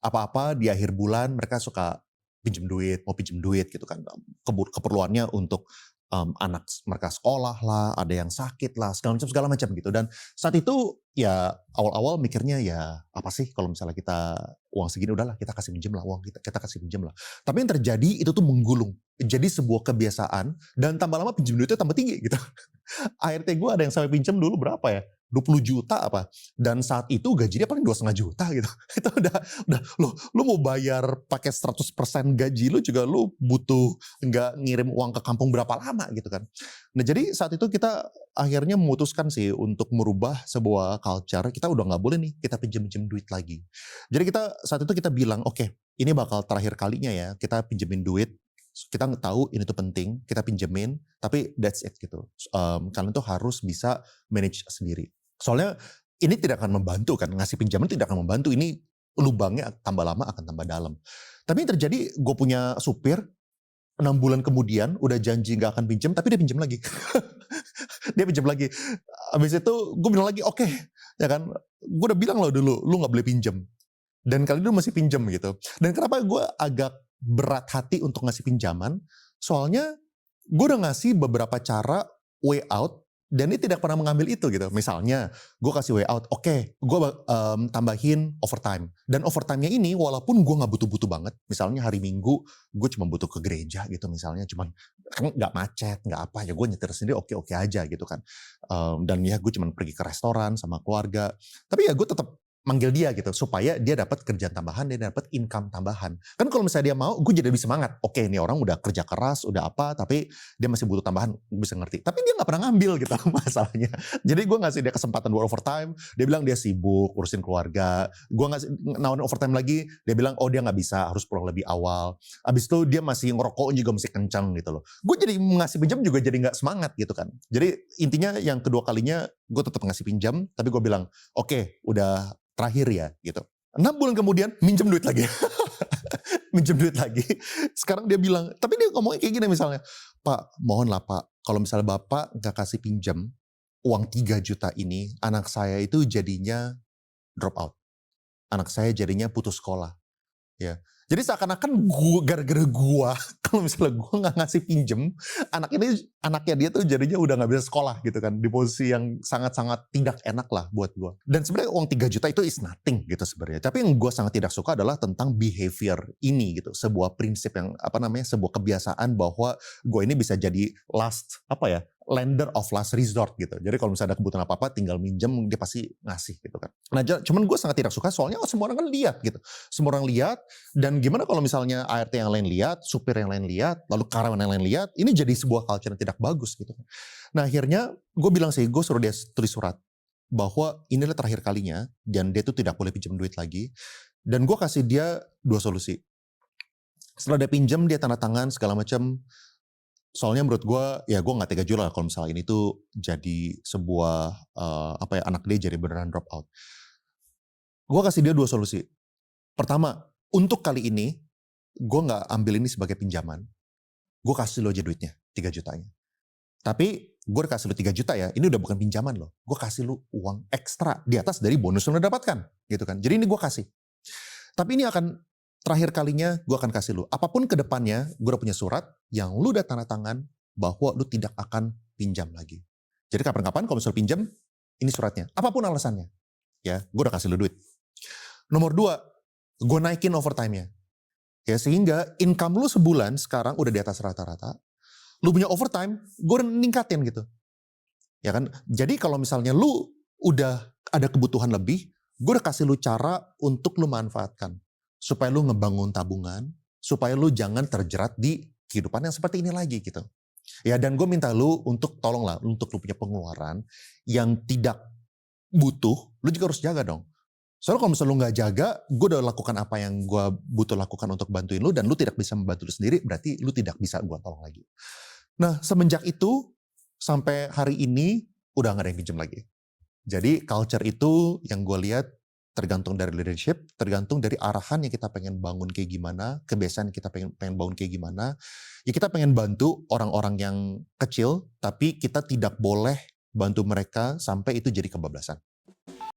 apa-apa di akhir bulan mereka suka pinjem duit, mau pinjem duit gitu kan. Keperluannya untuk anak mereka sekolah lah, ada yang sakit lah, segala macam gitu. Dan saat itu ya awal-awal mikirnya ya apa sih kalau misalnya kita uang segini udahlah kita kasih pinjam lah uang kita kasih pinjam lah. Tapi yang terjadi itu tuh menggulung. Jadi sebuah kebiasaan dan tambah lama pinjam duitnya tambah tinggi gitu. ART gue ada yang sampai pinjam dulu berapa ya? 20 juta apa, dan saat itu gaji dia paling 2,5 juta gitu. Itu udah lu mau bayar pakai 100% gaji lu juga lu butuh nggak ngirim uang ke kampung berapa lama gitu kan. Nah jadi saat itu kita akhirnya memutuskan sih untuk merubah sebuah culture, kita udah nggak boleh nih kita pinjam-pinjam duit lagi. Jadi kita saat itu kita bilang, "Oke, ini bakal terakhir kalinya ya kita pinjemin duit, kita tahu ini tuh penting, kita pinjemin, tapi that's it gitu. Kalian tuh harus bisa manage sendiri. Soalnya ini tidak akan membantu kan, ngasih pinjaman tidak akan membantu, ini lubangnya tambah lama akan tambah dalam. Tapi yang terjadi gue punya supir, 6 bulan kemudian udah janji gak akan pinjam, tapi dia pinjam lagi. Dia pinjam lagi. Habis itu gue bilang lagi, oke, ya kan, gue udah bilang loh dulu, lu gak boleh pinjam. Dan kali itu masih pinjam gitu. Dan kenapa gue agak berat hati untuk ngasih pinjaman, soalnya gue udah ngasih beberapa cara way out, dan dia tidak pernah mengambil itu gitu. Misalnya, gue kasih way out, oke, gue tambahin overtime. Dan overtime-nya ini, walaupun gue gak butuh-butuh banget, misalnya hari Minggu, gue cuma butuh ke gereja gitu misalnya, cuman kan gak macet, gak apa, ya gue nyetir sendiri oke-oke aja gitu kan. Dan ya gue cuma pergi ke restoran sama keluarga. Tapi ya gue tetap manggil dia gitu, supaya dia dapat kerjaan tambahan, dia dapat income tambahan. Kan kalau misalnya dia mau, gue jadi lebih semangat. Oke, ini orang udah kerja keras, udah apa, tapi dia masih butuh tambahan, gue bisa ngerti. Tapi dia gak pernah ngambil gitu masalahnya. Jadi gue ngasih dia kesempatan buat overtime, dia bilang dia sibuk, urusin keluarga. Gue nawarin overtime lagi, dia bilang oh dia gak bisa, harus pulang lebih awal. Abis itu dia masih ngerokok juga masih kencang gitu loh. Gue jadi ngasih pinjam juga jadi gak semangat gitu kan. Jadi intinya yang kedua kalinya, gue tetap ngasih pinjam, tapi gue bilang, oke, udah terakhir ya gitu. 6 bulan kemudian minjem duit lagi. Minjem duit lagi. Sekarang dia bilang, tapi dia ngomongnya kayak gini misalnya, "Pak, mohon lah Pak, kalau misalnya Bapak gak kasih pinjam uang 3 juta ini, anak saya itu jadinya drop out. Anak saya jadinya putus sekolah." Ya. Jadi seakan-akan gara-gara gua kalau misalnya gua nggak ngasih pinjem, anaknya dia tuh jadinya udah nggak bisa sekolah gitu kan, di posisi yang sangat-sangat tidak enak lah buat gua. Dan sebenarnya uang 3 juta itu is nothing gitu sebenarnya. Tapi yang gua sangat tidak suka adalah tentang behavior ini gitu, sebuah prinsip yang sebuah kebiasaan bahwa gua ini bisa jadi lender of last resort gitu. Jadi kalau misalnya ada kebutuhan apa-apa tinggal minjem, dia pasti ngasih gitu kan. Nah cuman gue sangat tidak suka soalnya semua orang kan lihat gitu. Semua orang lihat, dan gimana kalau misalnya ART yang lain lihat, supir yang lain lihat, lalu karyawan yang lain lihat, ini jadi sebuah culture yang tidak bagus gitu. Nah akhirnya gue bilang sih, gue suruh dia tulis surat bahwa inilah terakhir kalinya dan dia tuh tidak boleh pinjam duit lagi. Dan gue kasih dia 2 solusi. Setelah dia pinjam, dia tanda tangan segala macam. Soalnya menurut gue, ya gue gak tega juga lah kalau misalnya ini tuh jadi sebuah, anak dia jadi beneran drop out. Gue kasih dia 2 solusi. Pertama, untuk kali ini, gue gak ambil ini sebagai pinjaman. Gue kasih lo aja duitnya, 3 jutanya. Tapi gue udah kasih lo 3 juta ya, ini udah bukan pinjaman lo. Gue kasih lo uang ekstra di atas dari bonus yang lo dapatkan. Gitu kan. Jadi ini gue kasih. Tapi ini akan terakhir kalinya gue akan kasih lu. Apapun ke depannya, gue udah punya surat yang lu udah tanda tangan bahwa lu tidak akan pinjam lagi. Jadi kapan-kapan kalau misalnya pinjam, ini suratnya. Apapun alasannya. Ya, gue udah kasih lu duit. Nomor 2, gue naikin overtime-nya. Ya, sehingga income lu sebulan sekarang udah di atas rata-rata. Lu punya overtime, gue ningkatin gitu. Ya kan? Jadi kalau misalnya lu udah ada kebutuhan lebih, gue udah kasih lu cara untuk lu manfaatkan. Supaya lu ngebangun tabungan, supaya lu jangan terjerat di kehidupan yang seperti ini lagi gitu. Ya dan gue minta lu untuk tolonglah, untuk lu punya pengeluaran yang tidak butuh, lu juga harus jaga dong. Soalnya kalau misalnya lu gak jaga, gue udah lakukan apa yang gue butuh lakukan untuk bantuin lu, dan lu tidak bisa membantu lu sendiri, berarti lu tidak bisa gue tolong lagi. Nah semenjak itu, sampai hari ini, udah gak ada yang pinjam lagi. Jadi culture itu yang gue lihat, tergantung dari leadership, tergantung dari arahan yang kita pengen bangun kayak gimana, kebiasaan yang kita pengen bangun kayak gimana. Ya kita pengen bantu orang-orang yang kecil, tapi kita tidak boleh bantu mereka sampai itu jadi kebablasan.